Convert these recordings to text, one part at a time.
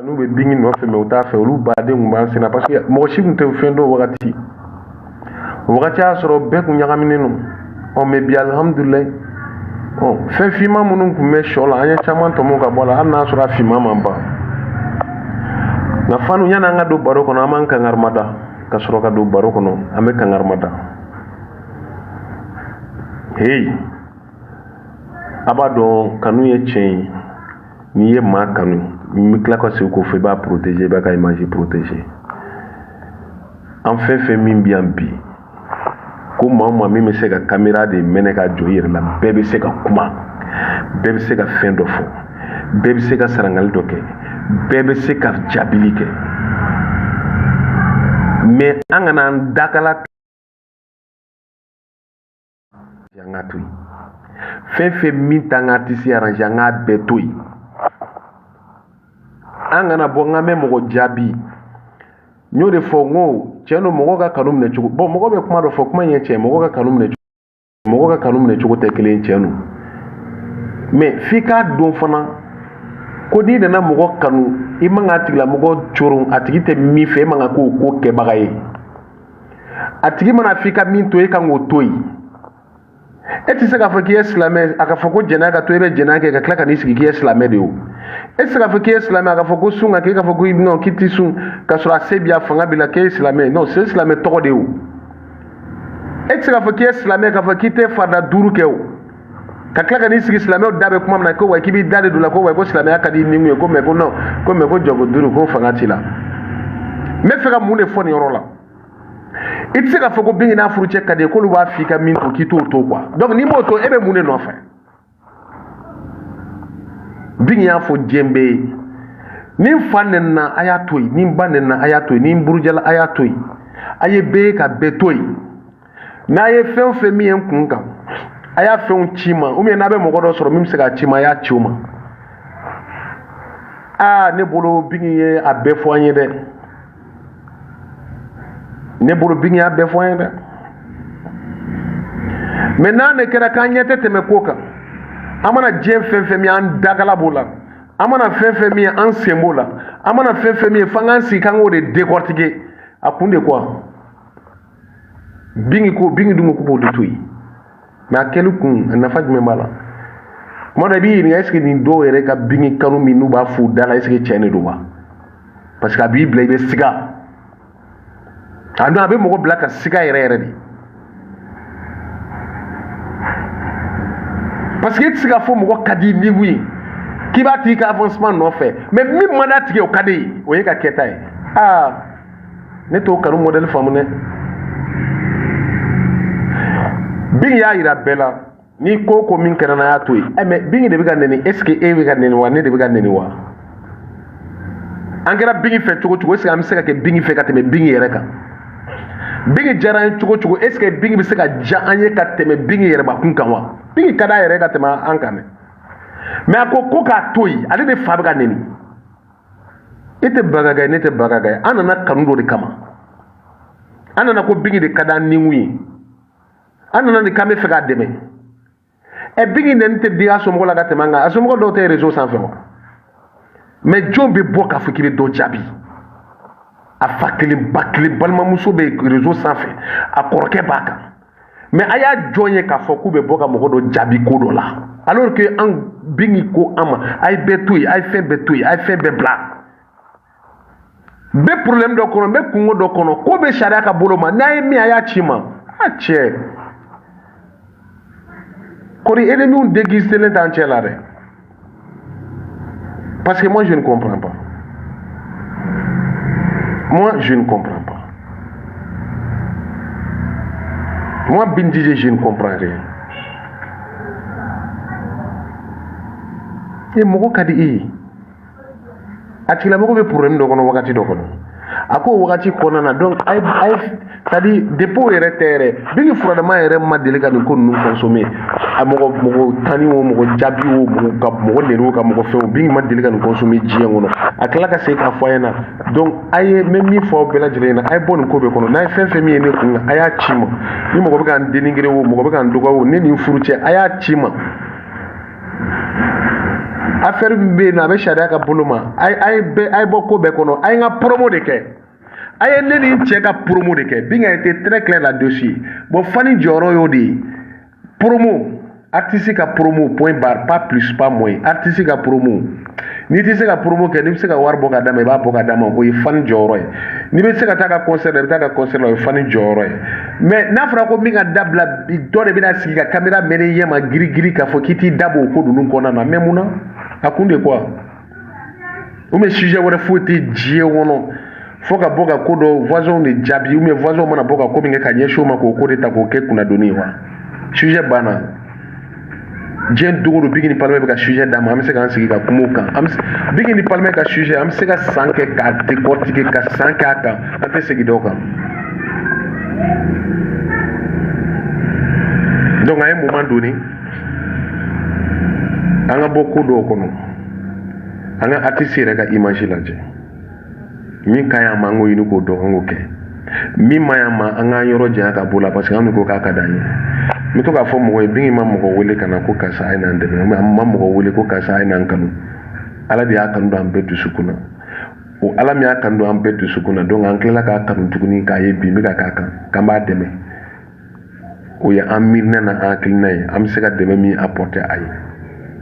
Nous be bingi no fe me uta fe olu bade ngba sina parce que mo shi kunte fendo wakati a soro be kun nyagamine no on me bi alhamdulillah oh fe fima munun ku me shola anya chama to mo ka bola anna sura fima mamba na fanu nyana nga do baro kono aman ka ngarmada ka soro ka do baro kono ame ka ngarmada hey abado kanu ye chen ni ye ma kanu mi kla ko se ko fe ba protéger ba ka image protéger en fait min bien bi ko mama mi me se ka caméra de meneka joyir la bébé se ka kuma bébé se ka fendo fo bébé se ka sarangal doke bébé se ka jabilike mais angana dakala yanga tuy fe min tanga tisi arrange nga betoy angana bonga me mogo jabi nyode fo ngo cheno mogo ka kanum ne chugo bo mogo be kuma do fo kuma nye che mogo ka kanum ne chugo tekele cheno me fika don fana ko di na mogo kanu imanga tigla mogo churun atigite mi fe manga ko ke bagaye atigi mana fika min to e kan go toyi eti se ka fo ki islamé aka fo ko jena ka to ebe jena ke ka klaka ni sigi ki islamé de o eti se ka fo ki islamé aka fo ko sunga ke ka fo ko no kiti sun ka sura sebia fanga bila ke islamé non c'est islamé to de o eti se ka fo ki islamé ka fo kite farda duru ke o ka klaka ni sigi islamé o dabe kuma na ko wa kibi dade dula ko wa ko islamé aka di ningu ko me ko no ko me ko jogo duru ko fanga tila me fera mune fo ni yorola itse ka foko bingi na furu che kade ko lu ba fika min ko kito to quoi donc ni moto ebe mune no fa bingi ya fo jembe ni fanen na ayatoy ni banen na ayatoy ni burjala ayatoy aye be ka betoy na ye fen fe mi en kunga aya fe un chima o mi na be mo godo soro mi se ka chima ya chuma ne bolo bingi ye abe fo anyi de ne bolo bingi abe fo anyi de maintenant ne kera kanyete teme koka amana jen fenfe mi an dagala bola amana fenfe mi an sembola amana fenfe mi fangansi kango de décortiquer akunde quoi bingi dungo ko de tuy mais akelu kun na faj me mala mo da bi ni est-ce que ni do ere ka bingi kanu mi nu ba fu dala est-ce que chene do ba parce que bible be siga ando abe mo ko blaka siga ere di parce que tu as fait mon kadi ni oui qui va tirer avancement non fait mais même mandat tirer au kadi o yeka ketai ne to kanu modèle famune bin ya ira bela ni ko min kana na atoy mais bin de biga neni est ce que e biga neni wa ne de biga neni wa angara bin fait chugo est ce que am seka ke bin fait kateme bin yere ka bin jara chugo est ce que bin bi seka ja anye kateme bin yere ba kun kanwa bingi kada yere ga tema ankane mais akoko ka toyi ale de fabrica neni ite bagaga ne te bagaga anana kanundo de kama anana ko bingi de kada niwi anana de kame fega deme e bingi ne te dia so mo la ga tema nga aso mo do te réseau sans faire mais jombe boka fukibe do jabi afakli bakli balma muso be réseau sans faire akorke baka mais aya joye ka foku be boka mogodo jabi kodo la alors que en bingi ko ama ay betui ay fe betui ay fe be bla be problème do kono be kungo do kono ko be sharia ka boloma nay mi aya chima ache kori ennemi on déguisé le dans chelare parce que moi je ne comprends pas moi Bindije je ne comprends rien et mogo kadi atila mogo be problème do kono wakati do kono ako wakati kono na donc ay tadi dépôt ere terre bingi furada ere ma delega ni ko nu consommer mogo tani wo mogo jabi wo mogo lero ka mogo fe bingi ma delega ni consommer ji ngono akla ka se ka foyena donc ay même mi fo bela jirena ay bon ko be kono na fe mi ne kun aya chima ni mogo be kan deningre wo mogo be kan dogo wo ne ni furuche aya chima affaire be na be sharia ka boloma ay boko be kono ay nga promo de ke ay ne ni che ka promo de ke bi nga été très clair là-dessus bon fani joro yo di promo artiste ka promo point bar pas plus pas moins artiste ka promo ni ti se ka promo ke ni se ka war boka dama ba boka dama ko yi fan joro ni be se ka ta ka concert la fan joro mais na fra ko mi ga dabla do de bi na sigi ka camera mene yema giri ka fo kiti dabo ko dunu ko na memuna akunde quoi o me sujet wala foti die wono fo ka boka ko do voisin de jabi o me voisin mana boka ko mi ka nyesho ma ko de ta ko ke kuna doni wa sujet bana jen duguru bigini palme ka sujet dama am se kan sigi ka kumo kan am bigini palme ka sujet am se ka sanke ka décortiquer ka sanke aka am te sigi do kan donc à un moment donné anga beaucoup do kono anga artiste reka image lanje min kaya mango yinu ko do ngoke mi mayama anga yoro ja ka bola parce que am ko ka kadanye mi to ka fo mo bingi mam ko wele kana ko kasa ay nan de mam ko wele ko kasa ay nan kanu ala di akan do am betu sukuna o ala mi akan do am betu sukuna donc an klela ka kanu tukuni ka yebi mi ka kan ba deme o ya amirna na akilnay am se ka deme mi apporter ay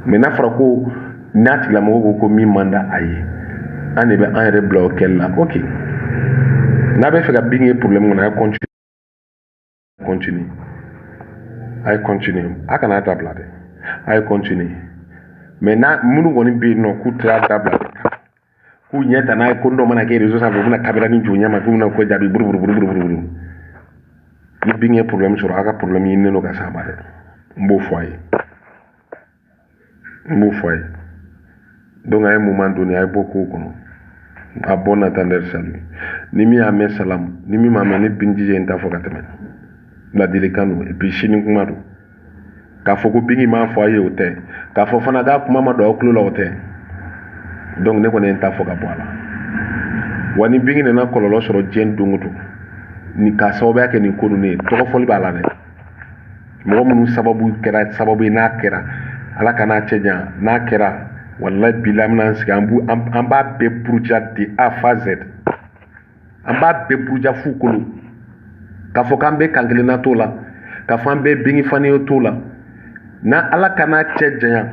mais na fra ko nati la mo ko mi manda ay ane be an re bloquer la OK na be fe ka bingi problème na continue I continue. I can add that blood. I continue. Mais na munu goni be no ku tra da blood. Ku nyeta na ko ndo mana ke rezo sa buna kabira ni junya ma ku na ko jabi buru. Ni binge problème sur aka problème ni no ka sa bare. Mbo foyer. Donc à un moment donné, il y a beaucoup à bon attendeur salut. Ni mi amé salam, ni mi mamé bindije inta fokatemen. La dilikanu et puis chini kumadu ka foko bingi ma foyer hotel ka fo fana ga kuma ma do klo la hotel donc ne ko ne ta foka boala wani bingi ne na kololo soro jen dungutu ni ka sababu yake ni konu ne to ko foli bala ne mo mun sababu na kera ala kana cenya na kera wallahi bilam nan sigambu amba be bruja di a fazet amba be bruja fukulu ka fo kambe kangelina tola ka fambe bingi fani tola na ala kana cejja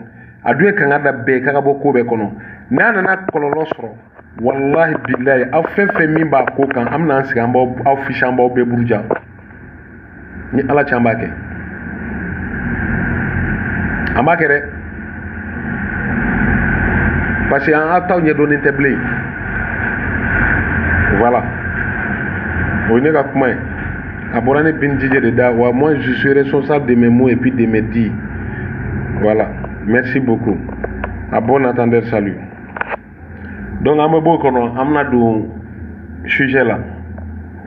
aduye kanga da be kaga boko be kono na kololo soro wallahi billahi afefe mimba ko kan amna sigamba au fishamba be burja ni ala chamba ke amakere parce que en ataw nye doni teble voilà on est là comment Aborane Bindije de Da, moi je suis responsable de mes mots et puis de mes dits. Voilà, merci beaucoup. À bon entendeur, salut. Donc, à me beaucoup, on a du sujet là.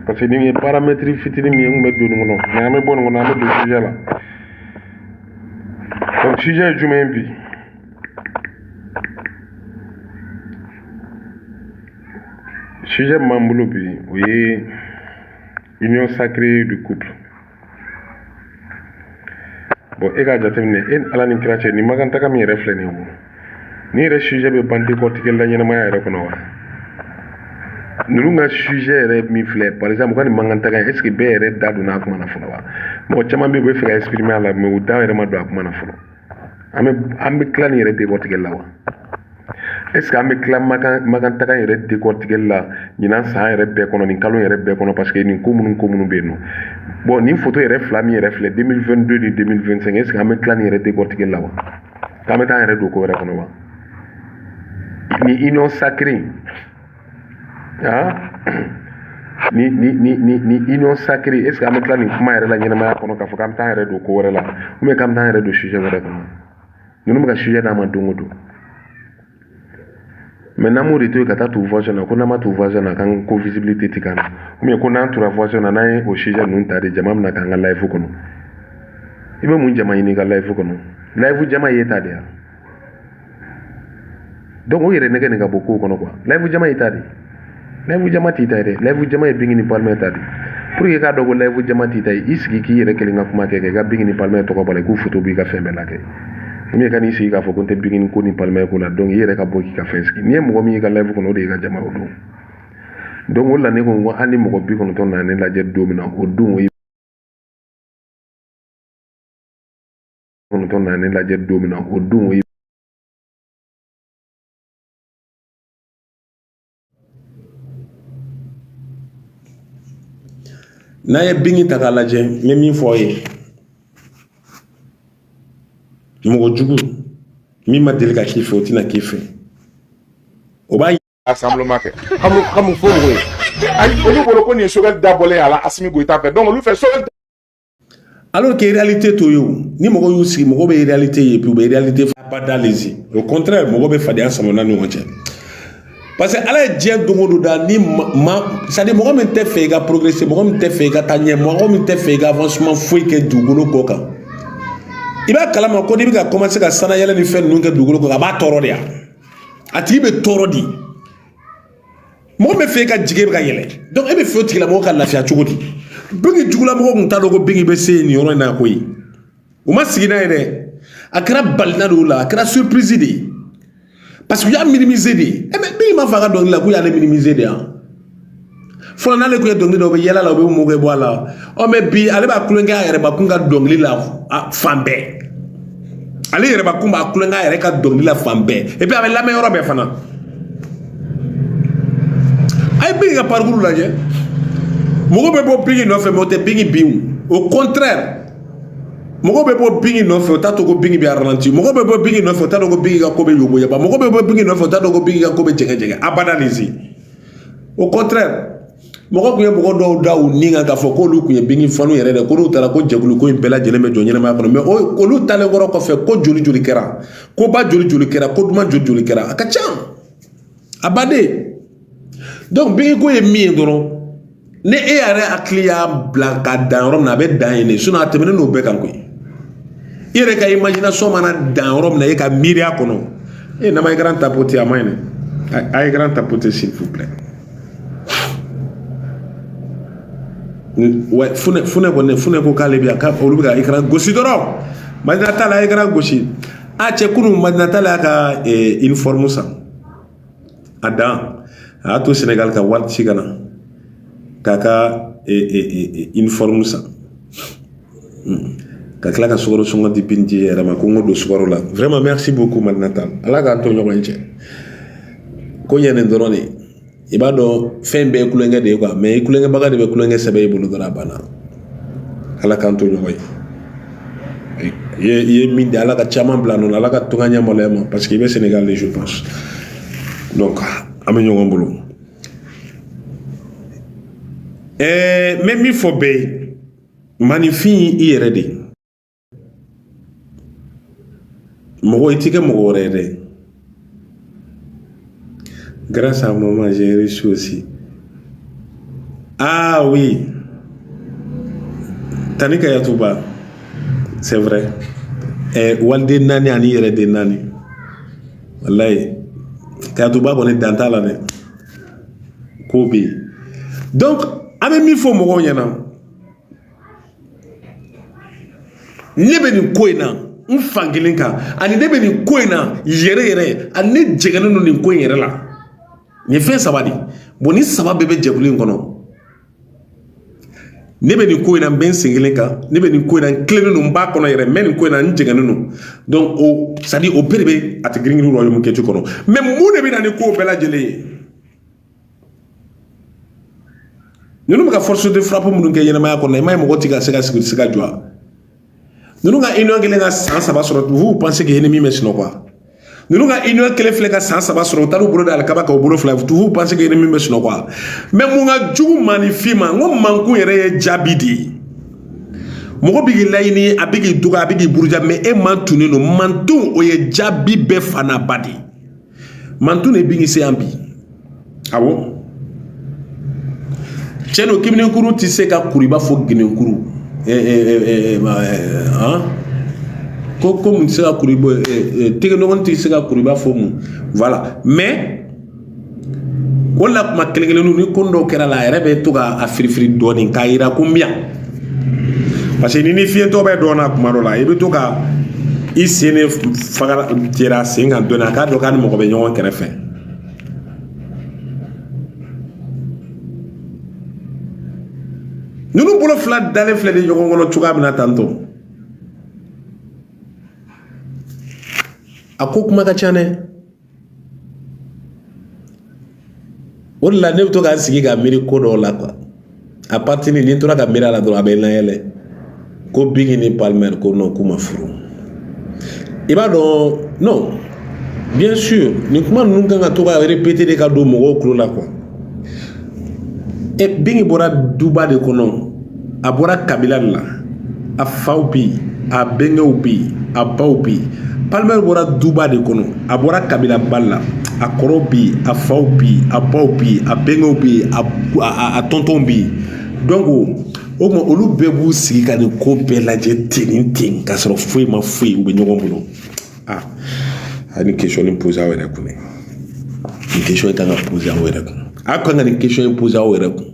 Parce que les paramètres fitini mi on met de nous, mais à me bon on a du sujet là. Donc, sujet du même bi. Sujet mamboulou bi, oui. Union sacrée du couple. Bon, ega jatemne en ala ni krache ni maganta kam refle ni mo. Ni re sujet be bandi ko tikel la nyena ma re kono wa. Nulunga sujet re mi fle par exemple ko ni maganta kan est-ce que be re dadu na ko na fula wa. Mo chama be be fera exprimer ala me u da re ma do ko na fula. Ambe clan ni re de ko tikel la wa. Est-ce que ambe clan maganta kan re de ko tikel la nyina sa re be kono ni kalo re be kono parce que ni ko munu be no. Bon, ni photo est reflami est reflet 2022 et 2025 est-ce que amé clan est décortiqué là wa kamé tan est do ko re kono wa ni union sacrée ah ni union sacrée est-ce que amé clan ni kuma est la nyina ma kono ka fo kam tan est do ko re la ou me kam tan est do sujet re kono nous ka sujet na ma dongodo maintenant mo rito ka ta tu voisin na ko na ma tu voisin na kan ko visibilité tikana mais ko na tu voisin na nay o shija nun tare jamam na kan live ko no ibe mun jama ni ka live ko no live jama yeta dia donc o yere ne ga boko ko no quoi live jama yeta di live jama ti tare live jama e bingini palme tadi pour que ka dogo live jama ti tay isgi ki yere kelinga kuma ke ga bingini palme to ko bale ku photo bi ka fembe la ke mi ka ni sigi k'a fɔ ko n tɛ bigini ko ni palimaya ko la donc i yɛrɛ ka bɔ k'i ka fɛn sigi n'i ye mɔgɔ min y'i ka live kɔnɔ o de y'i ka jama o don donc o la ne ko n ko hali ni mɔgɔ 90 nana ne lajɛ don min na o don o ye 90 nana ne lajɛ don min na o don o ye n'a ye bingi ta k'a lajɛ n bɛ min fɔ aw ye mɔgɔ jugu min ma deli ka k'i fɛ o tɛna k'i fɛ o b'a rassemblement kɛ kamu fo mɔgɔ ye ayi olu bolo ko nin ye Sogɛli dabɔlen a la Asimi Goyita fɛ donc olu fɛ Sogɛli alors que réalité to ye o ni mɔgɔ y'u sigi mɔgɔ bɛ réalité ye puis u bɛ réalité bada lezi au contraire mɔgɔ bɛ fadenya sama na ni ɲɔgɔn cɛ parce que ala ye diɲɛ don o don da ni c'est à dire mɔgɔ min tɛ fɛ i ka progresser mɔgɔ min tɛ fɛ i ka taa ɲɛ mɔgɔ min tɛ fɛ i ka avancement foyi kɛ dugukolo kɔ kan i b'a kalama ko n'i bɛ ka commencer ka sanayɛlɛ ni fɛn ninnu kɛ dugukolo kɔ a b'a tɔɔrɔ de ya a tigi bɛ tɔɔrɔ di mɔgɔ bɛ fɛ i ka jigi bɛ ka yɛlɛ donc e bɛ fɛ o tigilamɔgɔ ka lafiya cogo di bingi jugulamɔgɔ tun t'a dɔn ko bingi bɛ se nin yɔrɔ in na koyi u ma sigi n'a ye dɛ a kɛra balina de la a kɛra surprise de ye parce que u y'a minimiser de ye mais bingi ma fɔ a ka dɔnkili la k'u y'ale minimiser de yan fɔlɔ n'ale tun ye dɔnkili la u bɛ yɛlɛ la u bɛ mun kɛ bɔ a la mais bi ale b'a kulonkɛ a yɛrɛ bakun ka dɔnkili la fan bɛɛ ale yɛrɛ bakun b'a kulonkɛ a yɛrɛ ka dɔnkili la fan bɛɛ et puis a bɛ lamɛn yɔrɔ bɛɛ fana a ye bingi ka parcours lajɛ mɔgɔ bɛ bɔ bingi nɔfɛ mais o tɛ bingi bin au contraire mɔgɔ bɛ bɔ bingi nɔfɛ o t'a to ko bingi bɛ ralenti mɔgɔ bɛ bɔ bingi nɔfɛ o t'a dɔn ko bingi ka ko bɛ yoboyaba mɔgɔ bɛ bɔ bingi nɔfɛ o t'a dɔn ko bingi ka ko bɛ jɛgɛjɛgɛ abada lezi au contraire mɔgɔ tun ye mɔgɔ dɔw da u ni kan k'a fɔ k'olu tun ye bingi fanu yɛrɛ dɛ ko n'u taara ko jɛkulu ko in bɛɛ lajɛlen bɛ jɔ ɲɛnamaya kɔnɔ mais olu talen kɔrɔ kɔfɛ ko joli joli kɛra koba joli joli kɛra ko duman joli joli kɛra a ka ca a baden donc bingi ko ye min ye dɔrɔn ne e yɛrɛ hakili y'a bila ka dan yɔrɔ min na a bɛ dan yen de sinon a tɛmɛnen n'o bɛɛ kan koyi i yɛrɛ ka imagination mana dan yɔrɔ min na e ka miiriya kɔnɔ e nama écran tapoter a ma ɲi dɛ a écran tapoter s'il vous plaît ouais fune ko k'ale bɛ yan olu bɛ ka écran gosi dɔrɔn Madina Tall a écran gosi a cɛ kunun Madina Tall y'a ka uniforme san a dan a y'a to Sénégal ka wari ci ka na k'a ka uniforme san ka tila ka sukaro sɔngɔ di binti yɛrɛ ma ko n ko don sukaro la vraiment merci beaucoup Madina Tall ala k'an to ɲɔgɔn cɛ ko ɲɛnen dɔrɔn de i b'a dɔn fɛn bɛɛ ye kulonkɛ de ye quoi mais i kulonkɛbaga de bɛ kulonkɛ sɛbɛn i bolo dɔrɔn a banna ala k'an to ɲɔgɔn ye i ye min di ala ka caman bila nɔ ala ka to ka ɲɛ maloya ma parce que i bɛ Sénégal de je pense donc an bɛ ɲɔgɔn bolo n bɛ min fɔ bɛɛ ye maninfin i yɛrɛ de mɔgɔ i tɛ kɛ mɔgɔ wɛrɛ ye dɛ grâce à maman j'ai réussi aussi ah oui Tani Kayatuba c'est vrai waliden naani ani yɛrɛ den naani wallahi Kayatuba kɔni dan t'a la dɛ ko bɛ yen donc an bɛ min fɔ mɔgɔw ɲɛna ne bɛ nin ko in na n fankelen kan ani ne bɛ nin ko in na yɛrɛ yɛrɛ ani ne jɛgɛnen don nin ko in yɛrɛ la nin ye fɛn saba de bon ni saba bɛɛ bɛ jɛkulu in kɔnɔ ne bɛ nin ko in na n bɛ n sen kelen kan ne bɛ nin ko in na n tilennen don n b'a kɔnɔ yɛrɛ n bɛ nin ko in na n jɛgɛnen don donc o c'est à dire o bɛɛ de bɛ a tɛ girin-girin royaume kɛci kɔnɔ mais mun de bɛ na ni ko bɛɛ lajɛlen ye ninnu bɛ ka force de frappe minnu kɛ ɲɛnamaya kɔnɔ i m'a ye mɔgɔ tɛ ka se ka sigi se ka jɔ a ninnu ka union kelen ka san saba sɔrɔ vous pensez que ennemi bɛ sunɔgɔ ninnu ka union kelen filɛ ka san saba sɔrɔ u taara u bolo da alikaba kan u bolo fila vous pensez que ennemi bɛ sunɔgɔ mais mun ka jugu maninfin ma n ko mankun yɛrɛ ye jaabi de ye mɔgɔ bɛ k'i laɲini a bɛ k'i dɔgɔya a bɛ k'i buruja mais e man tunnen don mantun o ye jaabi bɛɛ fanaba de ye mantun de bɛ k'i se yan bi awɔ. Cɛ no kibinenkuru tɛ se ka kuru i b'a fɔ ginenkuru ko mun tɛ se ka kuru tɛgɛnɔgɔn tɛ se ka kuru i b'a fɔ mun voilà mais o la kuma kelen-kelenninw ni ko dɔw kɛra la a yɛrɛ bɛ to ka a firifiri dɔɔnin k'a yira ko n bɛ yan parce que ni fiɲɛtɔ bɛ dɔn na kuma dɔ la i bɛ to ka Ici, il faut tirer à 5 ans, donner à 4 ans, nous avons un peu fait. Nous nous voulons flat d'aller faire des gens qui ont tué tantôt. A ko kuma ka ca ne o de la ne bɛ to ka sigi ka miiri ko dɔw la quoi a partir ni n tora ka miiri a la dɔrɔn a bɛ n layɛlɛ ko Biggi ni Palmer ko non k'u ma furu i b'a dɔn non bien sûr nin kuma ninnu kan ka to ka répéter de ka don mɔgɔw tulo la quoi et Biggi bɔra duba de kɔnɔ a bɔra kabila de la a faw bɛ yen a bɛnkɛw bɛ yen a baw bɛ yen Palmer bɔra duba de kɔnɔ a bɔra kabila ba la a kɔrɔ bɛ yen a faw bɛ yen a baw bɛ yen a bɛnkɛw bɛ yen a tɔntɔnw bɛ yen donc o tuma olu bɛɛ b'u sigi ka nin ko bɛɛ lajɛ ten k'a sɔrɔ foyi ma foyi u bɛ ɲɔgɔn bolo ah a ni question nin poser aw yɛrɛ kun dɛ nin question kan ka poser aw yɛrɛ kun aw kan ka nin question in poser aw yɛrɛ kun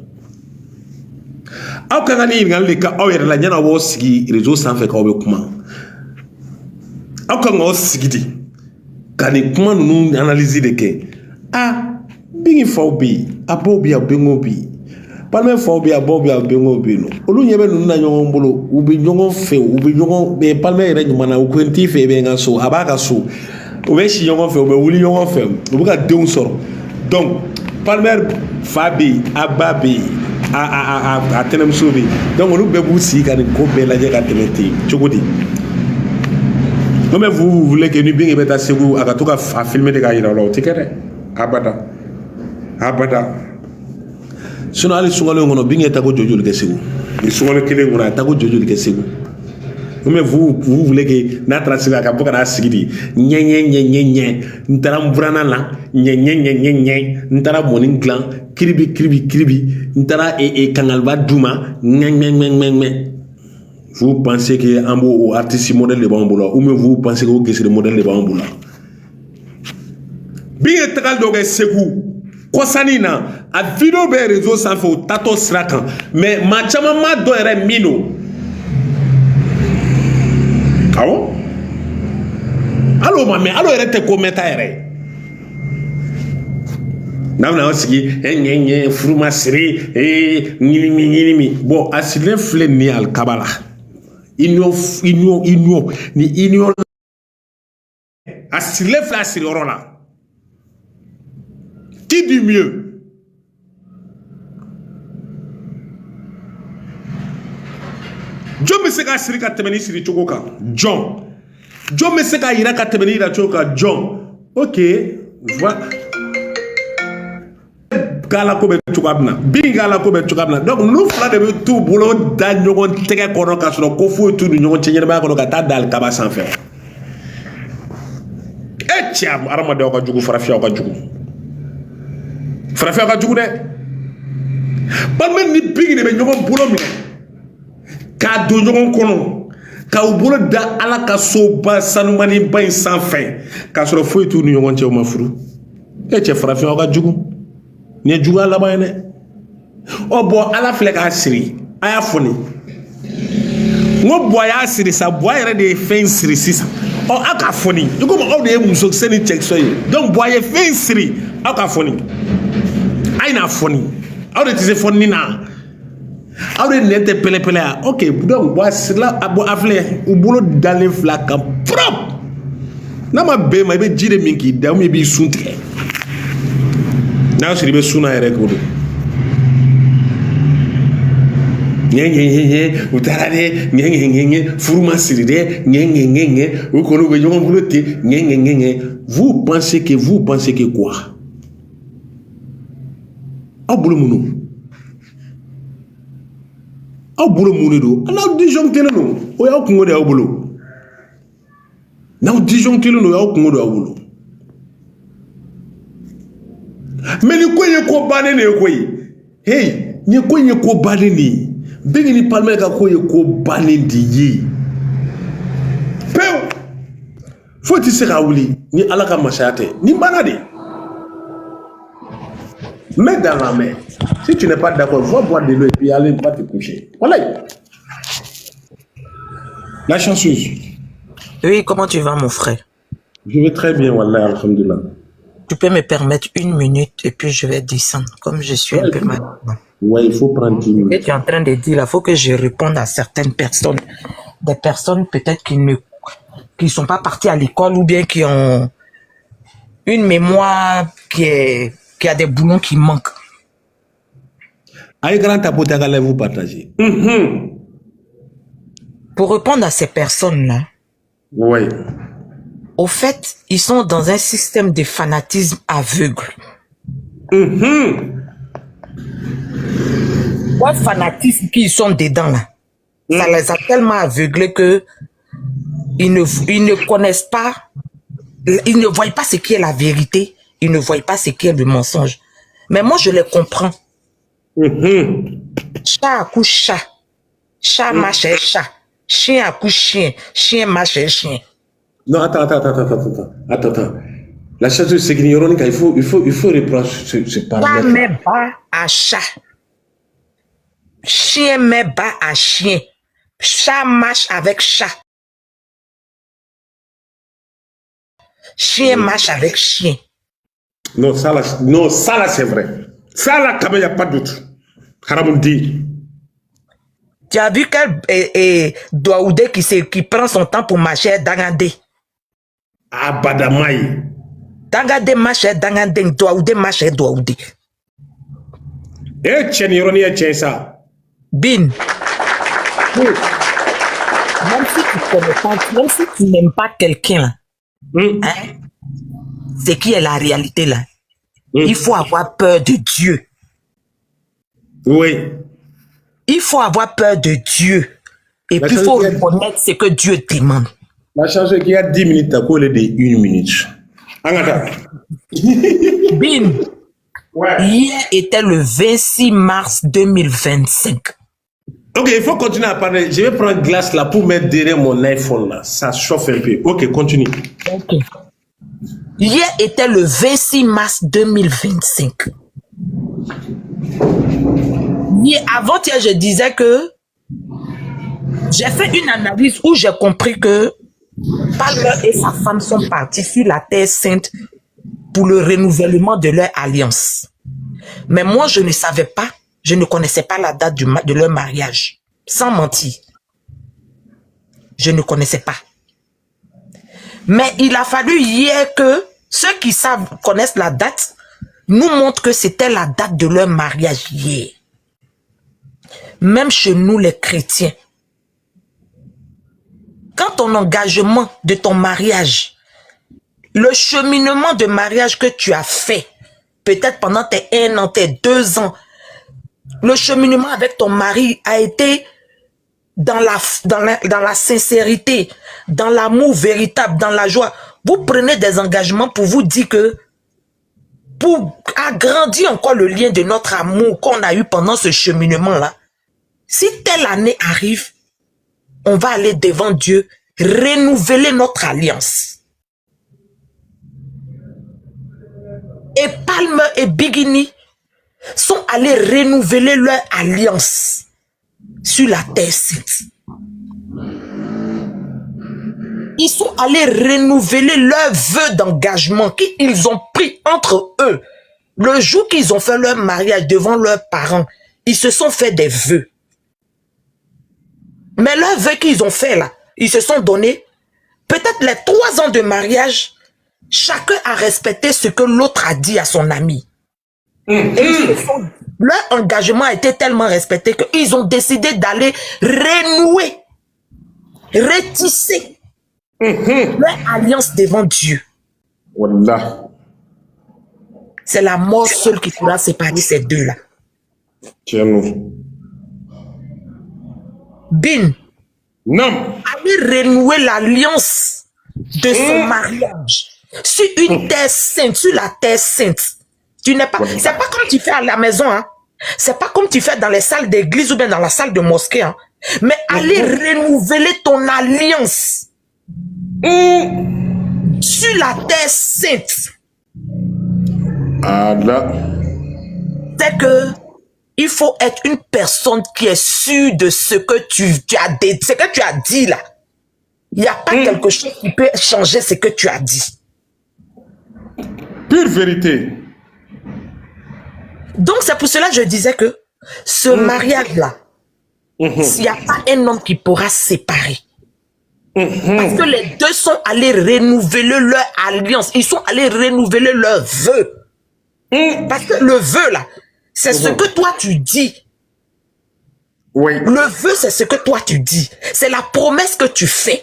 aw kan ka nin ɲininkali de kɛ aw yɛrɛ la yanni aw b'aw sigi réseau sanfɛ k'aw bɛ kuma aw kan k'aw sigi de ka nin kuma ninnu analyse de kɛ ah Biggi faw bɛ yen a baw bɛ yen a bɛnkɛw bɛ yen Palmer faw bɛ yen a baw bɛ yen a bɛnkɛw bɛ yen nɔ olu ɲɛ bɛ ninnu na ɲɔgɔn bolo u bɛ ɲɔgɔn fɛ u bɛ ɲɔgɔn Palmer yɛrɛ ɲuman na u ko n t'i fɛ i bɛ n ka so a b'a ka so u bɛ si ɲɔgɔn fɛ u bɛ wuli ɲɔgɔn fɛ u bɛ ka denw sɔrɔ donc Palmer fa bɛ yen a ba bɛ yen a tɛnɛmuso bɛ yen donc olu bɛɛ b'u sigi ka nin ko bɛɛ lajɛ ka tɛmɛ ten cogo di non mais vous voulez que ni Biggi bɛ taa Segu a ka to ka a filmer de k'a yira o la o tɛ kɛ dɛ abada sinon hali sunkalo in kɔnɔ Biggi ye tako joli kɛ Segu ni sunkalo kelen kɔnɔ a ye tako joli kɛ Segu non mais vous voulez que n'a taara Segu a ka bɔ ka n'a sigi de ɲɛ n taara n buranna la ɲɛ n taara mɔni dilan kiribi n taara kangaliba d'u ma ŋɛ vous pensez que an b'o artiste modèle de b'anw bolo ou bien vous pensez que o gesere modèle de b'anw bolo Biggi ye tagali dɔ kɛ Segu kɔsani na a video bɛ réseau sanfɛ o tatɔ sira kan mais maa caman ma dɔn yɛrɛ min don awɔ hali o ma mɛn hali o yɛrɛ tɛ ko mɛnta yɛrɛ n'a bɛna aw sigi ɲɛ furu ma siri ɲinimi bon a sigilen filɛ nin ye alikaba la union ni union a sigilen filɛ a sigiyɔrɔ la qui dit mieux jɔn bɛ se ka siri ka tɛmɛ ni siri cogo kan jɔn bɛ se ka yira ka tɛmɛ ni yira cogo kan jɔn ok voilà k'ala ko bɛ cogoya min na Biggi k'ala ko bɛ cogoya min na donc ninnu fila de bɛ t'u bolo da ɲɔgɔn tɛgɛ kɔnɔ ka sɔrɔ ko foyi t'u ni ɲɔgɔn cɛ ɲɛnamaya kɔnɔ ka taa da alikaba sanfɛ e cɛ adamadenw ka jugu farafinw ka jugu farafinw ka jugu dɛ Palmer ni Biggi de bɛ ɲɔgɔn bolo minɛ k'a don ɲɔgɔn kɔnɔ k'aw bolo da ala ka soba sanumaniba in sanfɛ k'a sɔrɔ foyi t'u ni ɲɔgɔn cɛ u ma furu e cɛ farafinw ka jugu ni ye juguya laban ye dɛ ɔ bɔn ala filɛ k'a siri a y'a fɔ nin n ko bɔn a y'a siri sa bɔn a yɛrɛ de ye fɛn siri sisan ɔ aw k'a fɔ nin i komi aw de ye musokisɛ ni cɛkisɛ ye donc bɔn a ye fɛn siri aw k'a fɔ nin a ye n'a fɔ nin aw de tɛ se fɔ nin na aw de nɛn tɛ pɛlɛpɛlɛ ya ok donc bɔn a sirila a filɛ u bolo dalen fila kan propre n'a ma bɛn ma i bɛ ji de min k'i da ou bien i b'i sun tigɛ. N'a sɔrɔ i bɛ sun na yɛrɛ k'o don ɲɛ u taara dɛ ɲɛ furu ma siri dɛ ɲɛ u kɔni u bɛ ɲɔgɔn bolo ten ɲɛ vous pensez que quoi aw bolo mun de don n'aw disjonctelen don o y'aw kungo de y'aw bolo n'aw disjonctelen don o y'aw kungo de y'aw bolo. Mais ni ko ye ko bannen de ye koyi hey ni ko ye ko bannen de ye Biggi ni Palmer ka ko ye ko bannen de ye pewu fo ti se ka wuli ni ala ka masaya tɛ ni banna de mets dans la main si tu n'es pas d'accord va boire de l'eau et puis aller va te coucher voilà la chanceuse Oui, comment tu vas, mon frère? Je vais très bien, Wallah, alhamdoulilah. Tu peux me permettre 1 minute et puis je vais descendre, comme je suis un peu mal. Ouais, il faut prendre 10 Ce que minutes. tu es en train de dire, il faut que je réponde à certaines personnes. Des personnes peut-être qui sont pas parties à l'école ou bien qui ont une mémoire qui a des boulons qui manquent. Aïe, grand tapote, allez-vous partager. Pour répondre à ces personnes-là, Ouais. au fait, ils sont dans un système de fanatisme aveugle. Quoi fanatisme qu'ils sont dedans là, ça les a tellement aveuglés que ils ne connaissent pas, ils ne voient pas ce qui est la vérité, ils ne voient pas ce qui est le mensonge. Mais moi, je les comprends. Chat accouche chat, chat marche chat, chien accouche chien, chien marche chien. Non, attends. La chose, c'est qu'il y a il faut reprendre ce Chat paramètre. met bas à chat. Chien met bas à chien. Chat marche avec chat. Chien marche avec chien. Non, ça là, c'est vrai. Ça là, quand même, il n'y a pas de doute. Haramundi. Tu as vu quel Douaoudé qui prend son temps pour marcher Dangandé. Abadamaï. Dangandé marche Dangandé, Douaoudé marche Douaoudé. Eh, tiens, ironie, tiens ça. Bin. Même si tu connais pas, même si tu n'aimes pas quelqu'un, hein, c'est qui est la réalité là. Il faut avoir peur de Dieu. Oui. Il faut avoir peur de Dieu. Et puis il faut reconnaître ce que Dieu demande. La chance qu'il y a 10 minutes à coller de 1 minute. Angata. Bin. Ouais. Hier était le 26 mars 2025. Ok, il faut continuer à parler. Je vais prendre glace là pour mettre derrière mon iPhone là. Ça chauffe un peu. Ok, continue. Okay. Hier était le 26 mars 2025. Avant-hier, je disais que j'ai fait une analyse où j'ai compris que Palmer et sa femme sont partis sur la Terre Sainte pour le renouvellement de leur alliance. Mais moi, je ne savais pas, je ne connaissais pas la date de leur mariage. Sans mentir. Je ne connaissais pas. Mais il a fallu hier que ceux qui connaissent la date nous montrent que c'était la date de leur mariage hier. Même chez nous les chrétiens. Quand ton engagement de ton mariage, le cheminement de mariage que tu as fait, peut-être pendant tes 1 an, tes 2 ans, le cheminement avec ton mari a été dans la sincérité, dans l'amour véritable, dans la joie. Vous prenez des engagements pour vous dire que pour agrandir encore le lien de notre amour qu'on a eu pendant ce cheminement-là, si telle année arrive, on va aller devant Dieu, renouveler notre alliance. Et Palmer et Bigini sont allés renouveler leur alliance sur la terre sainte. Ils sont allés renouveler leurs vœux d'engagement qu'ils ont pris entre eux. Le jour qu'ils ont fait leur mariage devant leurs parents, ils se sont fait des vœux. Mais leurs vœux qu'ils ont fait là, ils se sont donnés, peut-être les 3 ans de mariage, chacun a respecté ce que l'autre a dit à son ami. Et leur engagement a été tellement respecté qu'ils ont décidé d'aller renouer, retisser leur alliance devant Dieu. Wallah. C'est la mort seule qui pourra séparer ces deux-là. Tiens-nous. Bin. Non. Aller renouer l'alliance de son mariage sur une terre sainte, sur la terre sainte. Tu n'es pas. C'est pas comme tu fais à la maison, hein. C'est pas comme tu fais dans les salles d'église ou bien dans la salle de mosquée, hein. Mais aller renouveler ton alliance sur la terre sainte. Ah là. C'est que il faut être une personne qui est sûre de ce que tu as dit là. Il n'y a pas quelque chose qui peut changer ce que tu as dit. Pure vérité. Donc, c'est pour cela que je disais que ce mariage-là, s'il n'y a pas un homme qui pourra séparer, parce que les deux sont allés renouveler leur alliance, ils sont allés renouveler leur vœu. Parce que le vœu, là, c'est ce que toi tu dis. Oui. Le vœu, c'est ce que toi tu dis. C'est la promesse que tu fais.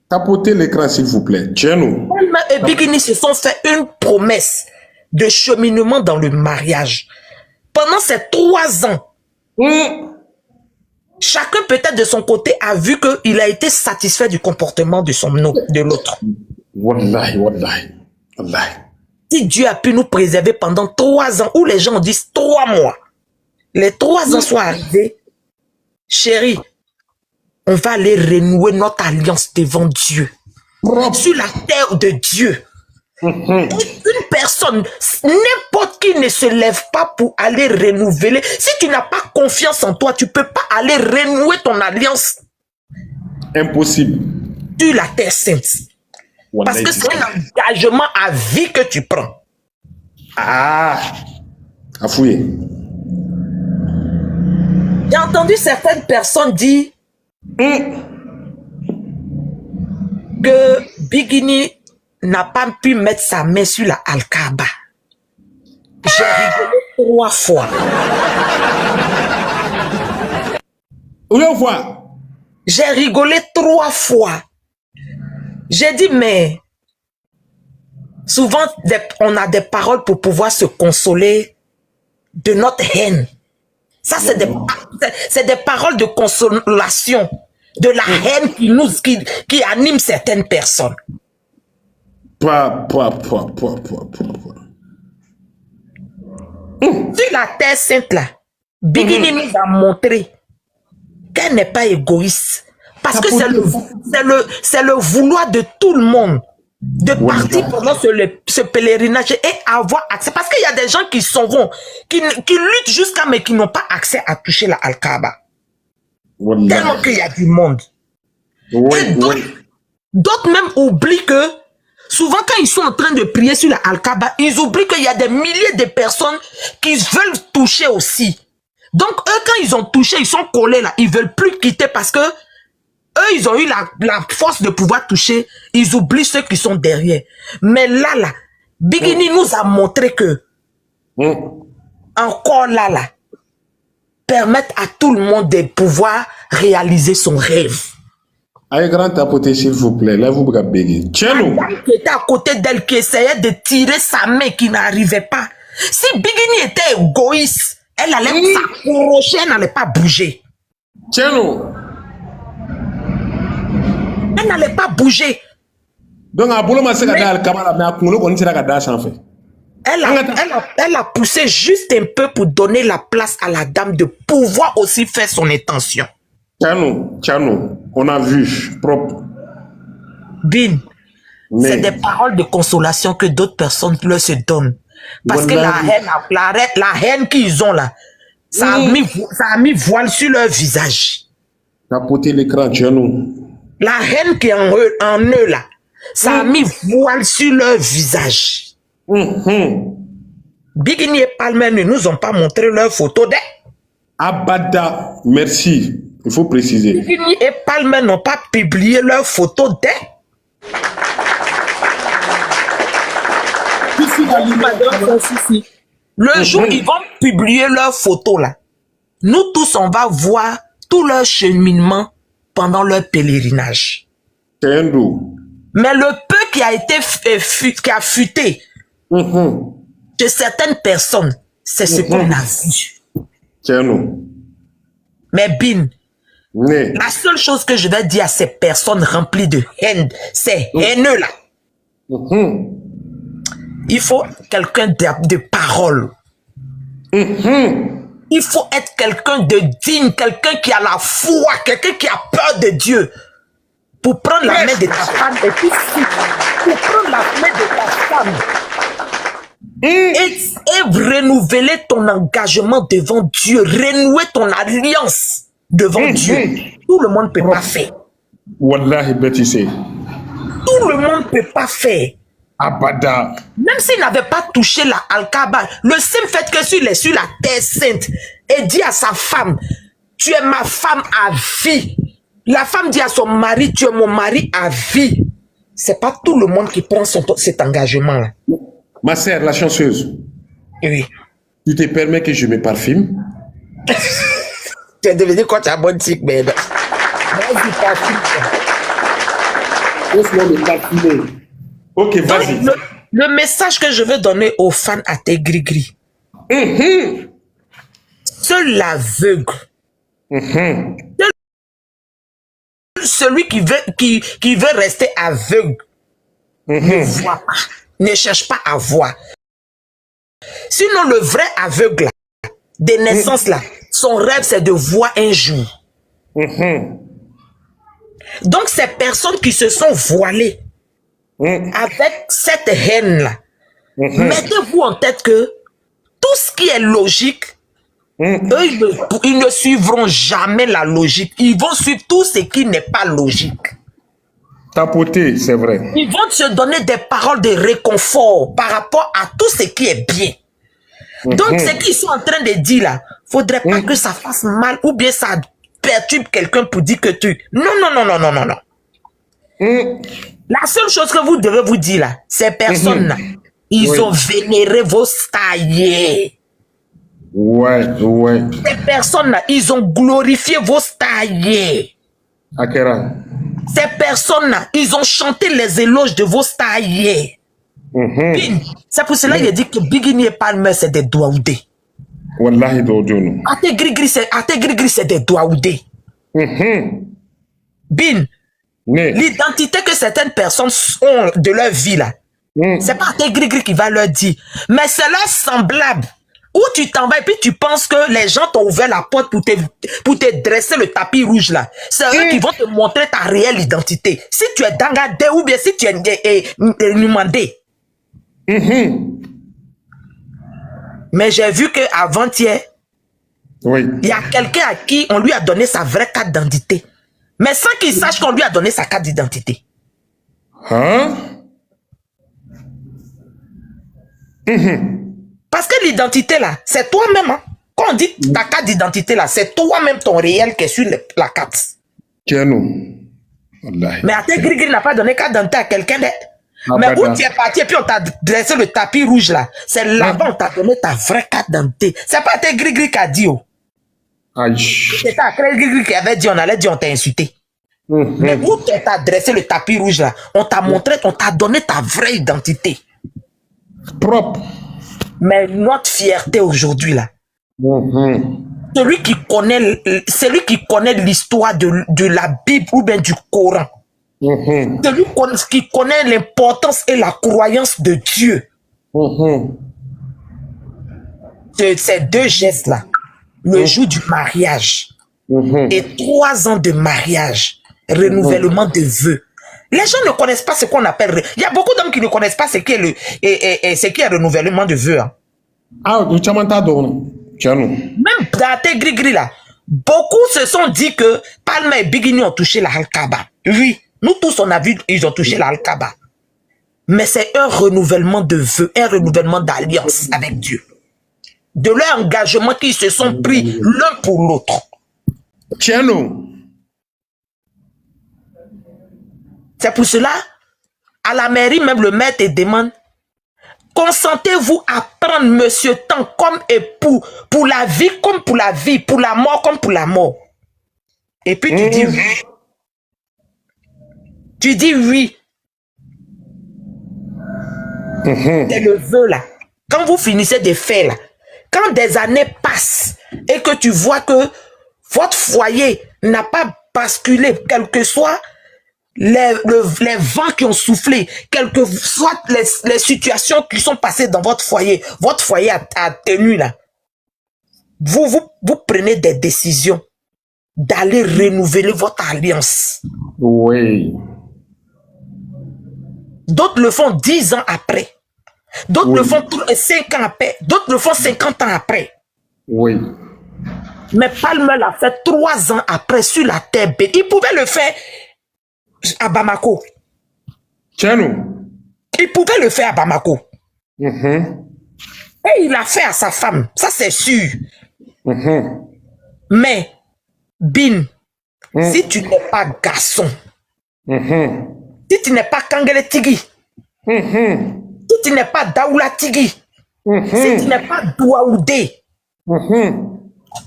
Tapotez l'écran, s'il vous plaît. Tiens-nous. Palmer et Bigini se sont fait une promesse de cheminement dans le mariage. Pendant ces 3 ans, chacun peut-être de son côté a vu qu'il a été satisfait du comportement de l'autre. Wallahi, wallahi, wallahi. Si Dieu a pu nous préserver pendant 3 ans, où les gens disent 3 mois, les 3 ans sont arrivés, chérie, on va aller renouer notre alliance devant Dieu. Sur la terre de Dieu. Une personne, n'importe qui ne se lève pas pour aller renouveler. Si tu n'as pas confiance en toi, tu ne peux pas aller renouer ton alliance. Impossible. Sur la terre sainte. Parce que c'est un engagement à vie que tu prends. Ah, à fouiller. J'ai entendu certaines personnes dire que Bigini n'a pas pu mettre sa main sur la Al-Kaaba. J'ai rigolé 3 fois. J'ai rigolé 3 fois. J'ai dit, mais souvent, on a des paroles pour pouvoir se consoler de notre haine. Ça, c'est des paroles de consolation, de la haine qui anime certaines personnes. Sur la terre sainte, là, Bigini nous a montré qu'elle n'est pas égoïste. Parce que c'est le vouloir de tout le monde de partir pendant ce pèlerinage et avoir accès. Parce qu'il y a des gens qui s'en vont, qui luttent jusqu'à mais qui n'ont pas accès à toucher la Al-Kaaba. Tellement qu'il y a du monde. D'autres même oublient que souvent quand ils sont en train de prier sur la Al-Kaaba, ils oublient qu'il y a des milliers de personnes qui veulent toucher aussi. Donc eux, quand ils ont touché, ils sont collés là, ils veulent plus quitter parce que eux, ils ont eu la force de pouvoir toucher. Ils oublient ceux qui sont derrière. Mais là, Bigini nous a montré que, encore là, permettre à tout le monde de pouvoir réaliser son rêve. Aïe, grand tapoté, s'il vous plaît. Là, vous Bigini. Tiens-nous. Qui était à côté d'elle, qui essayait de tirer sa main, qui n'arrivait pas. Si Bigini était égoïste, elle allait s'accrocher, elle n'allait pas bouger. Tiens-nous. Elle n'allait pas bouger. Donc, elle a poussé juste un peu pour donner la place à la dame de pouvoir aussi faire son intention. Tiens-nous, on a vu, propre. Bin, c'est des paroles de consolation que d'autres personnes leur se donnent. Parce que la haine qu'ils ont là, ça a mis voile sur leur visage. Tapoter l'écran, tiens-nous. La haine qui est en eux là, ça a mis voile sur leur visage. Bigini et Palmer ne nous ont pas montré leur photo d'elle. Abada, merci. Il faut préciser. Bigini et Palmer n'ont pas publié leur photo d'elle. Le jour où ils vont publier leur photo là, nous tous on va voir tout leur cheminement pendant leur pèlerinage. Mais le peu qui a été qui a fuité de certaines personnes, c'est ce qu'on a vu. Mais Bin, la seule chose que je vais dire à ces personnes remplies de haine, ces haineux là, il faut quelqu'un de parole. Il faut être quelqu'un de digne, quelqu'un qui a la foi, quelqu'un qui a peur de Dieu. Pour prendre la main de ta femme et puis pour prendre la main de ta femme et renouveler ton engagement devant Dieu, renouer ton alliance devant Dieu. Tout le monde ne peut pas faire. Wallahi, bêtise. Tout le monde ne peut pas faire. Abada. Même s'il n'avait pas touché la Al-Kaaba, le simple fait que sur la terre sainte, et dit à sa femme, tu es ma femme à vie. La femme dit à son mari, tu es mon mari à vie. C'est pas tout le monde qui prend cet engagement-là. Ma sœur, la chanceuse, Oui. tu te permets que je me parfume? Tu es devenu quoi, tu as bonne tique, mais... Vas-y, parfume. Laisse-moi me parfumer. Ok, vas-y. Donc, le message que je veux donner aux fans à tes gris-gris. Seul l'aveugle, celui qui veut rester aveugle, ne voit pas, ne cherche pas à voir. Sinon, le vrai aveugle, là, des naissances, là, son rêve, c'est de voir un jour. Donc, ces personnes qui se sont voilées avec cette haine-là, mettez-vous en tête que tout ce qui est logique, eux, ils ne suivront jamais la logique. Ils vont suivre tout ce qui n'est pas logique. Tapoter, c'est vrai. Ils vont se donner des paroles de réconfort par rapport à tout ce qui est bien. Donc, ce qu'ils sont en train de dire là, faudrait pas que ça fasse mal ou bien ça perturbe quelqu'un pour dire que tu... Non, non, non, non, non, non, non. La seule chose que vous devez vous dire là, ces personnes-là, ils ont vénéré vos staillés. Ouais, ouais. Ces personnes-là, ils ont glorifié vos staillés. Akera. Ces personnes-là, ils ont chanté les éloges de vos staillés. C'est pour cela qu'il a dit que Bigini et Palmer, c'est des douaoudés. Wallahi dojono. Ate Grigri, c'est des douaoudés. Bin, l'identité que certaines personnes ont de leur vie là, c'est pas Ate Grigri qui va leur dire, mais c'est leur semblable. Où tu t'en vas et puis tu penses que les gens t'ont ouvert la porte pour te dresser le tapis rouge là. C'est eux qui vont te montrer ta réelle identité. Si tu es Dangadé ou bien si tu es Numandé. Mais j'ai vu qu'avant-hier, il y a quelqu'un à qui on lui a donné sa vraie carte d'identité. Mais sans qu'il sache qu'on lui a donné sa carte d'identité. Hein? Parce que l'identité là, c'est toi-même. Hein? Quand on dit ta carte d'identité là, c'est toi-même ton réel qui est sur la carte. Mais Ate Grigri n'a pas donné carte d'identité à quelqu'un d'autre. Mais où tu es parti et puis on t'a dressé le tapis rouge là, c'est là-bas on t'a donné ta vraie carte d'identité. C'est pas Ate Grigri qui a dit. Oh. C'est Ate Grigri qui avait dit on allait dire on t'a insulté. Mais où tu t'as dressé le tapis rouge là, on t'a montré, on t'a donné ta vraie identité. Propre. Mais notre fierté aujourd'hui là, celui qui connaît l'histoire de la Bible ou bien du Coran, celui qui connaît l'importance et la croyance de Dieu, de ces deux gestes là, le jour du mariage et 3 ans de mariage, renouvellement de vœux. Les gens ne connaissent pas ce qu'on appelle... Il y a beaucoup d'hommes qui ne connaissent pas ce qui est renouvellement de vœux. Hein. Même dans Ate Grigri là, beaucoup se sont dit que Palmer et Bigini ont touché la Al-Kaaba. Oui, nous tous on a vu ils ont touché la Al-Kaaba. Mais c'est un renouvellement de vœux, un renouvellement d'alliance avec Dieu. De leur engagement qu'ils se sont pris l'un pour l'autre. C'est pour cela, à la mairie, même le maire te demande, consentez-vous à prendre monsieur Tant comme époux, pour la vie comme pour la vie, pour la mort comme pour la mort. Et puis tu dis oui. Tu dis oui. C'est le vœu là. Quand vous finissez de faire là, quand des années passent et que tu vois que votre foyer n'a pas basculé, quel que soit les vents qui ont soufflé, quelles que soient les situations qui sont passées dans votre foyer a tenu là. Vous prenez des décisions d'aller renouveler votre alliance. Oui. D'autres le font 10 ans après. D'autres le font 5 ans après. D'autres le font 50 ans après. Oui. Mais Palmer l'a fait 3 ans après sur la terre. Il pouvait le faire à Bamako. Tiens, nous. Il pouvait le faire à Bamako. Mhm. Et il l'a fait à sa femme, ça c'est sûr. Mhm. Mais, Bin, si tu n'es pas garçon, Mhm. si tu n'es pas Kangele Tigi, Mhm. si tu n'es pas Daoula Tigi, si tu n'es pas Douaoudé, Mhm.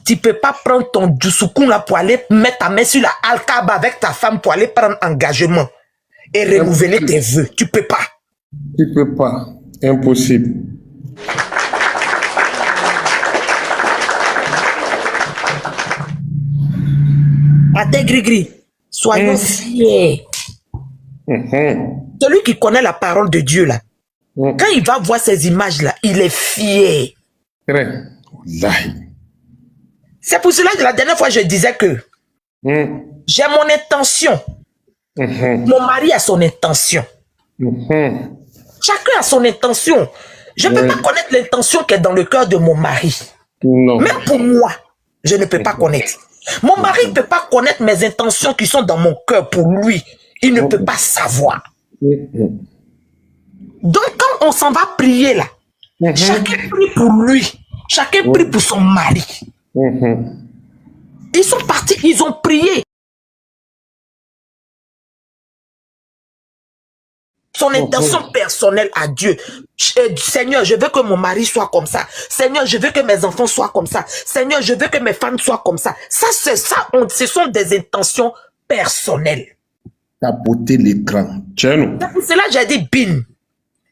tu ne peux pas prendre ton djousoukoun là pour aller mettre ta main sur la Al-Kaaba avec ta femme pour aller prendre engagement et renouveler tes vœux. Tu ne peux pas. Tu peux pas. Impossible. Ate Gris-Gris, soyons fiers. Celui qui connaît la parole de Dieu là, quand il va voir ces images là, il est fier. Très. Wallahi. C'est pour cela que la dernière fois je disais que j'ai mon intention. Mon mari a son intention. Chacun a son intention. Je ne peux pas connaître l'intention qui est dans le cœur de mon mari. Non. Même pour moi, je ne peux pas connaître. Mon mari ne peut pas connaître mes intentions qui sont dans mon cœur pour lui. Il ne peut pas savoir. Donc quand on s'en va prier là, chacun prie pour lui. Chacun prie pour son mari. Ils sont partis, ils ont prié. Son intention personnelle à Dieu. Seigneur, je veux que mon mari soit comme ça. Seigneur, je veux que mes enfants soient comme ça. Seigneur, je veux que mes femmes soient comme ça. Ça, c'est ça. Ce sont des intentions personnelles. Tapoter l'écran. Tiens, nous. C'est pour cela que j'ai dit, Bin,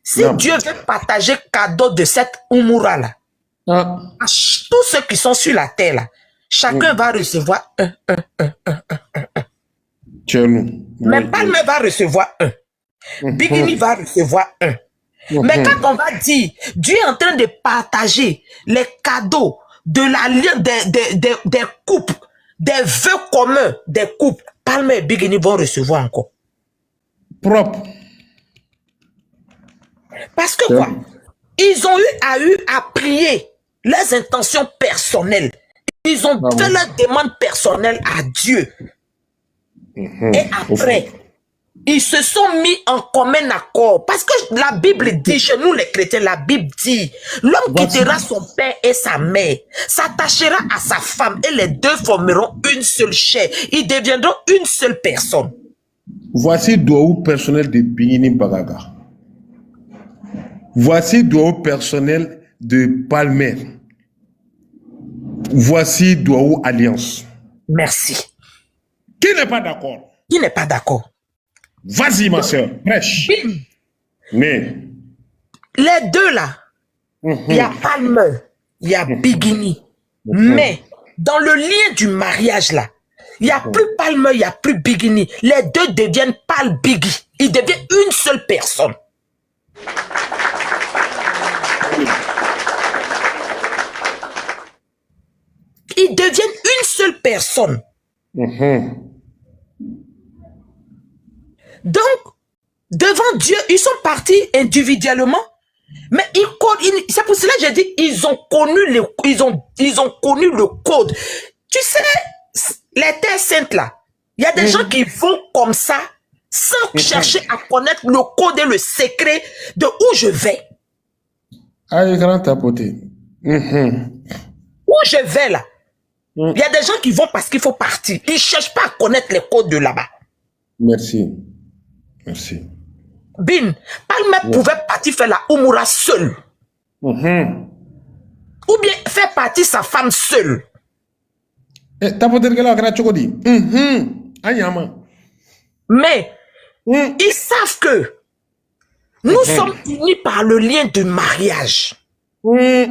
si Dieu veut partager cadeau de cette Umura là, à tous ceux qui sont sur la terre là, chacun va recevoir un. Tiens, nous. Mais Palme va recevoir un. Bikini va recevoir un. Mais quand on va dire, Dieu est en train de partager les cadeaux de l'alliance des couples, des vœux communs des couples, Palme et Bikini vont recevoir encore. Propre. Parce que quoi? Ils ont eu à prier leurs intentions personnelles. Ils ont fait leurs demandes personnelles à Dieu. Et après, ils se sont mis en commun accord. Parce que la Bible dit, chez nous les chrétiens, la Bible dit, l'homme quittera son père et sa mère, s'attachera à sa femme et les deux formeront une seule chair. Ils deviendront une seule personne. Voici Douaou personnel de Bingini Bagaga. Voici Douaou personnel de Palmer. Voici Douaou Alliance. Merci. Qui n'est pas d'accord? Qui n'est pas d'accord? Vas-y, ma soeur, prêche. Mais les deux là, il y a Palmer, il y a Bikini. Mais dans le lien du mariage là, il n'y a plus Palmer, il n'y a plus Bikini. Les deux deviennent Pal Biggie. Ils deviennent une seule personne. Ils deviennent une seule personne. Donc, devant Dieu, ils sont partis individuellement, mais c'est pour cela que j'ai dit, ils ont connu le code. Tu sais, les terres saintes là, il y a des gens qui vont comme ça, sans chercher à connaître le code et le secret de où je vais. Aïe, grand tapoté. Où je vais là. Il y a des gens qui vont parce qu'il faut partir. Ils ne cherchent pas à connaître les codes de là-bas. Merci. Merci. Bin, Palme pouvait partir faire la Umura seule. Ou bien faire partir sa femme seule. Tapoté que là, grand chocodi. Aïe, mais ils savent que nous sommes unis par le lien du mariage. Nous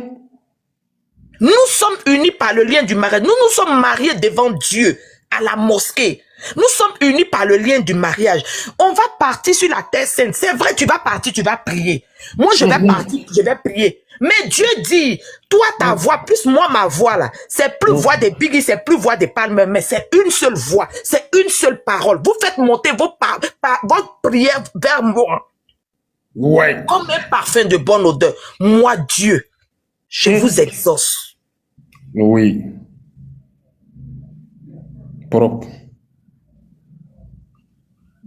sommes unis par le lien du mariage. Nous nous sommes mariés devant Dieu à la mosquée. Nous sommes unis par le lien du mariage. On va partir sur la terre sainte. C'est vrai, tu vas partir, tu vas prier. Moi, je vais partir, je vais prier. Mais Dieu dit, toi, ta voix, plus moi, ma voix, là, c'est plus voix des Biggie, c'est plus voix des Palmes, mais c'est une seule voix, c'est une seule parole. Vous faites monter votre prière vers moi. Ouais. Comme un parfum de bonne odeur. Moi, Dieu, je vous exauce. Oui. Propre.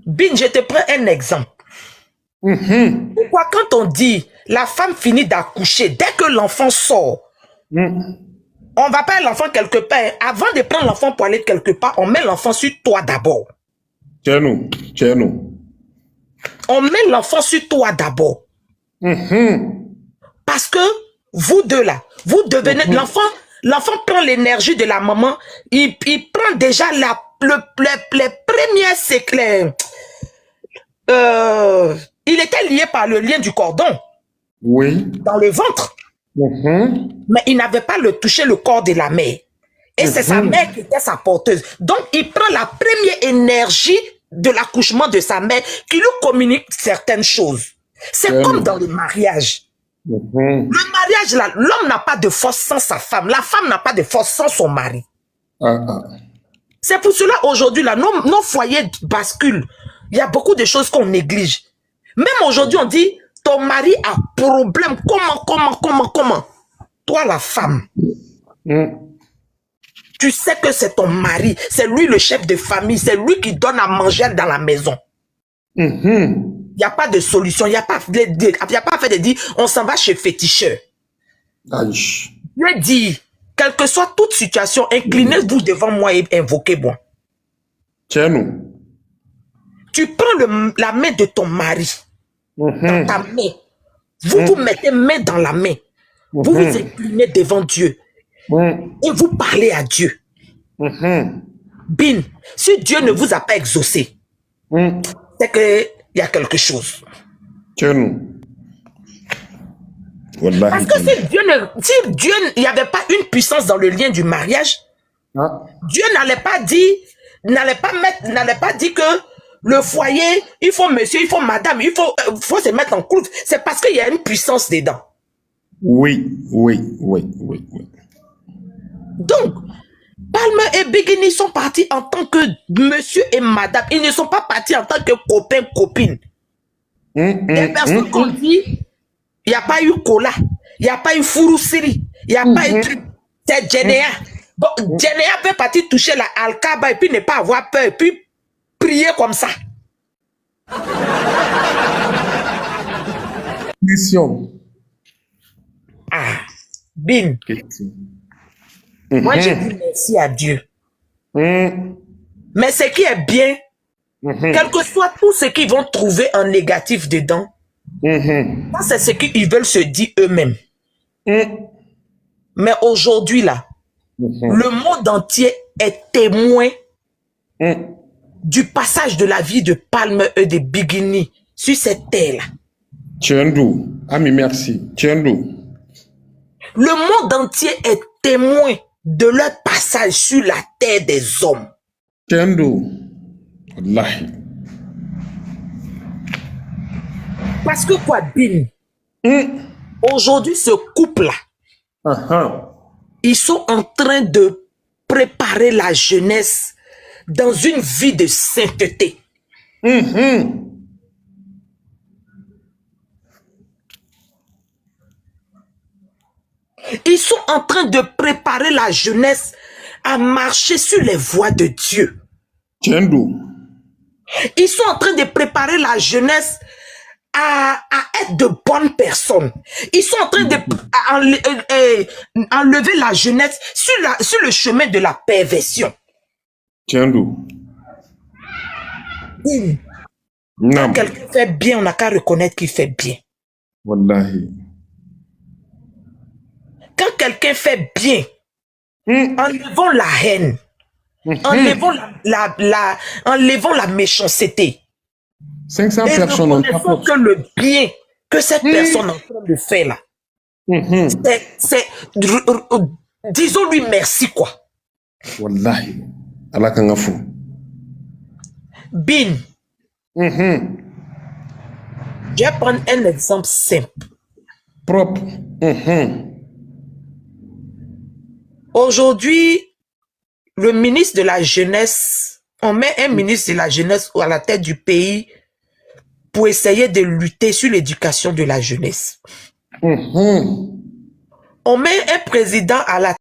Bin, je te prends un exemple. Pourquoi quand on dit la femme finit d'accoucher, dès que l'enfant sort, on va pas l'enfant quelque part. Avant de prendre l'enfant pour aller quelque part, on met l'enfant sur toi d'abord. Tcherno. On met l'enfant sur toi d'abord. Parce que vous deux là, vous devenez... L'enfant prend l'énergie de la maman. Il prend déjà les premières séclés. Il était lié par le lien du cordon. Oui. Dans le ventre. Mais il n'avait pas touché le corps de la mère. Et c'est sa mère qui était sa porteuse. Donc, il prend la première énergie de l'accouchement de sa mère qui lui communique certaines choses. C'est comme dans le mariage. Le mariage, là, l'homme n'a pas de force sans sa femme. La femme n'a pas de force sans son mari. C'est pour cela, aujourd'hui, là, nos foyers basculent. Il y a beaucoup de choses qu'on néglige. Même aujourd'hui, on dit, ton mari a problème. Comment? Toi, la femme. Tu sais que c'est ton mari. C'est lui le chef de famille. C'est lui qui donne à manger dans la maison. Il n'y a pas de solution. Il n'y a pas fait de dire, on s'en va chez féticheur. Je dis, quelle que soit toute situation, inclinez-vous devant moi et invoquez-moi. Tu prends la main de ton mari dans ta main. Vous vous mettez main dans la main. Vous vous inclinez devant Dieu. Et vous parlez à Dieu. Bin, si Dieu ne vous a pas exaucé, c'est qu'il y a quelque chose. Parce que si Dieu il n'y avait pas une puissance dans le lien du mariage, Dieu n'allait pas dire que le foyer, il faut monsieur, il faut madame, il faut se mettre en couple. C'est parce qu'il y a une puissance dedans. Oui. Donc, Palmer et Bigini sont partis en tant que monsieur et madame. Ils ne sont pas partis en tant que copain, copine. Les personnes qu'on dit, il n'y a pas eu cola, il n'y a pas eu fouroussiri, il n'y a pas eu truc. C'est Djenea. Bon, Djenea peut partir toucher la Al-Kaaba et puis ne pas avoir peur, et puis prier comme ça. Mission. Bin. Moi, je dis merci à Dieu. Mais ce qui est bien, quel que soit tout ce qu'ils vont trouver en négatif dedans, ça c'est ce qu'ils veulent se dire eux-mêmes. Mais aujourd'hui, là, le monde entier est témoin du passage de la vie de Palmer et de Bigini sur cette terre-là. Tchendou. Ami, merci. Tchendou. Le monde entier est témoin de leur passage sur la terre des hommes. Tchendou. Wallahi. Parce que quoi, Bin? Aujourd'hui, ce couple-là, ils sont en train de préparer la jeunesse dans une vie de sainteté. Ils sont en train de préparer la jeunesse à marcher sur les voies de Dieu. Tchendou. Ils sont en train de préparer la jeunesse à être de bonnes personnes. Ils sont en train de enlever la jeunesse sur le chemin de la perversion. Tchendou. Quand quelqu'un fait bien, on n'a qu'à reconnaître qu'il fait bien. Wallahi. Quand quelqu'un fait bien, enlevons la haine, enlevons la méchanceté. 500 et personnes ont reconnaissons que le bien que cette personne est en train de faire là, disons-lui merci quoi. Wallahi. Allah kangafu. Bin. Je vais prendre un exemple simple. Propre. Aujourd'hui, le ministre de la Jeunesse, on met un ministre de la Jeunesse à la tête du pays pour essayer de lutter sur l'éducation de la jeunesse. On met un président à la